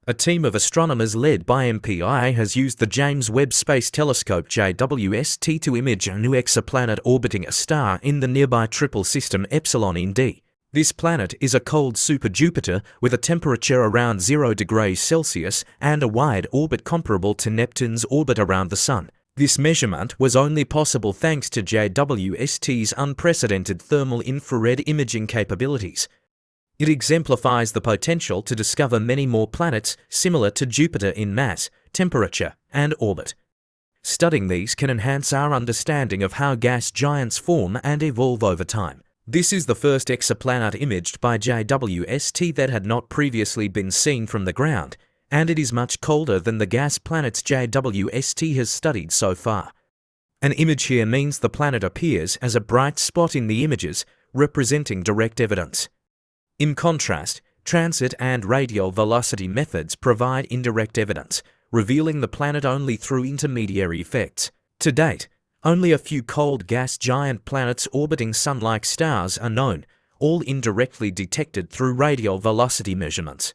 A team of astronomers led by MPIA has used the James Webb Space Telescope JWST to image a new exoplanet orbiting a star in the nearby triple system Eps Ind A. This planet is a cold super-Jupiter with a temperature around 0 degrees Celsius and a wide orbit comparable to Neptune's orbit around the Sun. This measurement was only possible thanks to JWST's unprecedented thermal infrared imaging capabilities. It exemplifies the potential to discover many more planets similar to Jupiter in mass, temperature, and orbit. Studying these can enhance our understanding of how gas giants form and evolve over time. This is the first exoplanet imaged by JWST that had not previously been seen from the ground, and it is much colder than the gas planets JWST has studied so far. An image here means the planet appears as a bright spot in the images, representing direct evidence. In contrast, transit and radial velocity methods provide indirect evidence, revealing the planet only through intermediary effects. To date, only a few cold gas giant planets orbiting Sun-like stars are known, all indirectly detected through radial velocity measurements.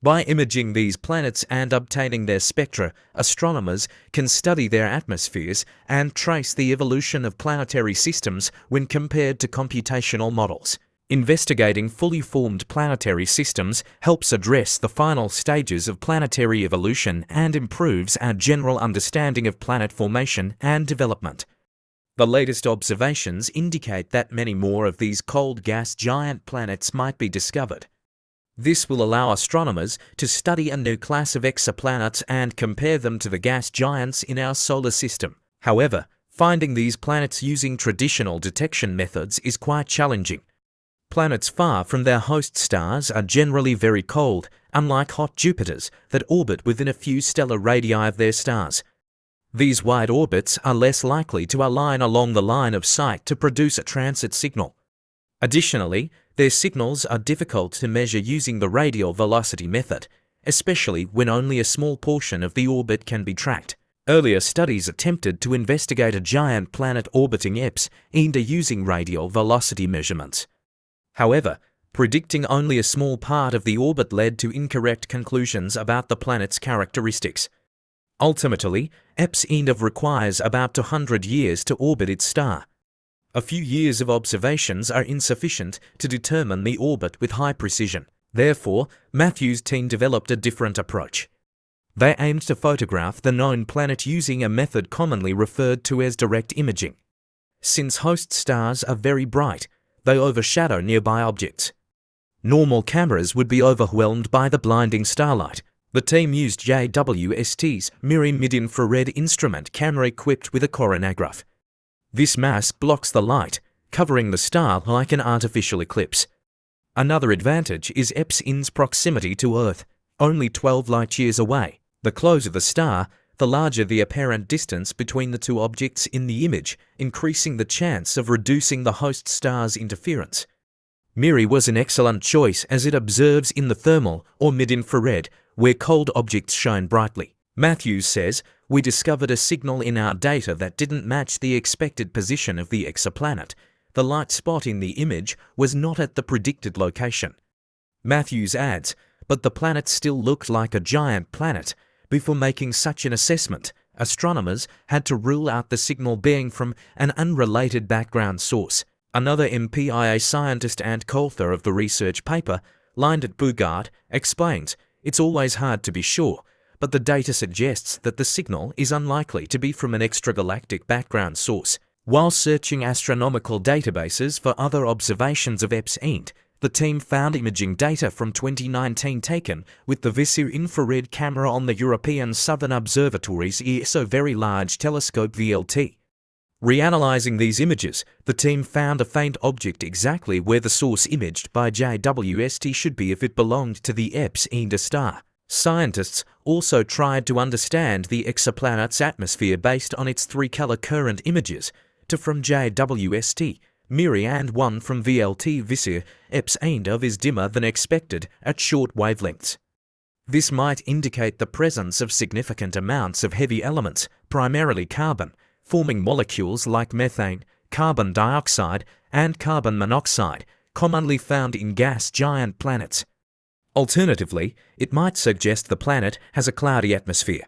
By imaging these planets and obtaining their spectra, astronomers can study their atmospheres and trace the evolution of planetary systems when compared to computational models. Investigating fully formed planetary systems helps address the final stages of planetary evolution and improves our general understanding of planet formation and development. The latest observations indicate that many more of these cold gas giant planets might be discovered. This will allow astronomers to study a new class of exoplanets and compare them to the gas giants in our solar system. However, finding these planets using traditional detection methods is quite challenging. Planets far from their host stars are generally very cold, unlike hot Jupiters that orbit within a few stellar radii of their stars. These wide orbits are less likely to align along the line of sight to produce a transit signal. Additionally, their signals are difficult to measure using the radial velocity method, especially when only a small portion of the orbit can be tracked. Earlier studies attempted to investigate a giant planet orbiting Eps Ind A using radial velocity measurements. However, predicting only a small part of the orbit led to incorrect conclusions about the planet's characteristics. Ultimately, Eps Ind A requires about 200 years to orbit its star. A few years of observations are insufficient to determine the orbit with high precision. Therefore, Matthew's team developed a different approach. They aimed to photograph the known planet using a method commonly referred to as direct imaging. Since host stars are very bright, they overshadow nearby objects. Normal cameras would be overwhelmed by the blinding starlight. The team used JWST's mid-infrared instrument camera equipped with a coronagraph. This mask blocks the light, covering the star like an artificial eclipse. Another advantage is Eps Ind's proximity to Earth, only 12 light-years away. The closer the star, the larger the apparent distance between the two objects in the image, increasing the chance of reducing the host star's interference. MIRI was an excellent choice as it observes in the thermal or mid-infrared, where cold objects shine brightly. Matthews says, "We discovered a signal in our data that didn't match the expected position of the exoplanet. The light spot in the image was not at the predicted location." Matthews adds, "But the planet still looked like a giant planet. Before making such an assessment, astronomers had to rule out the signal being from an unrelated background source." Another MPIA scientist and co-author of the research paper, Leindert Bugard, explains, "It's always hard to be sure, but the data suggests that the signal is unlikely to be from an extragalactic background source." While searching astronomical databases for other observations of Eps Ind, the team found imaging data from 2019 taken with the VISIR infrared camera on the European Southern Observatory's ESO Very Large Telescope VLT. Reanalyzing these images, the team found a faint object exactly where the source imaged by JWST should be if it belonged to the Eps Ind A star. Scientists also tried to understand the exoplanet's atmosphere based on its three-color current images, two from JWST, MIRI and one from VLT VISIR. Eps Ind A is dimmer than expected at short wavelengths. This might indicate the presence of significant amounts of heavy elements, primarily carbon, forming molecules like methane, carbon dioxide, and carbon monoxide, commonly found in gas giant planets. Alternatively, it might suggest the planet has a cloudy atmosphere.